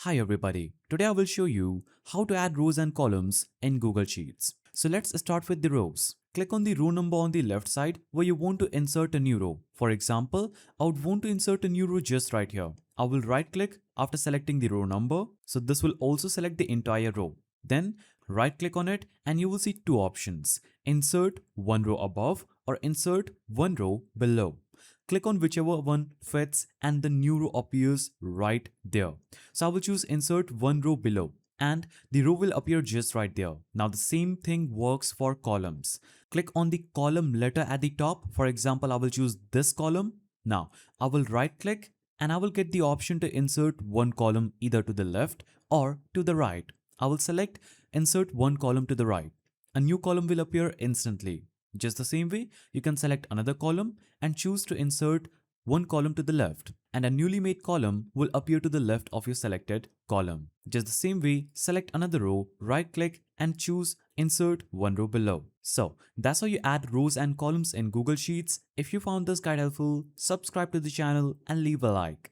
Hi everybody, today I will show you how to add rows and columns in Google Sheets. So let's start with the rows. Click on the row number on the left side where you want to insert a new row. For example, I would want to insert a new row just right here. I will right click after selecting the row number. So this will also select the entire row. Then right click on it and you will see two options. Insert one row above or insert one row below. Click on whichever one fits and the new row appears right there. So I will choose insert one row below and the row will appear just right there. Now the same thing works for columns. Click on the column letter at the top. For example, I will choose this column. Now I will right click and I will get the option to insert one column either to the left or to the right. I will select insert one column to the right. A new column will appear instantly. Just the same way, you can select another column and choose to insert one column to the left, and a newly made column will appear to the left of your selected column. Just the same way, select another row, right click and choose insert one row below. So that's how you add rows and columns in Google Sheets. If you found this guide helpful, subscribe to the channel and leave a like.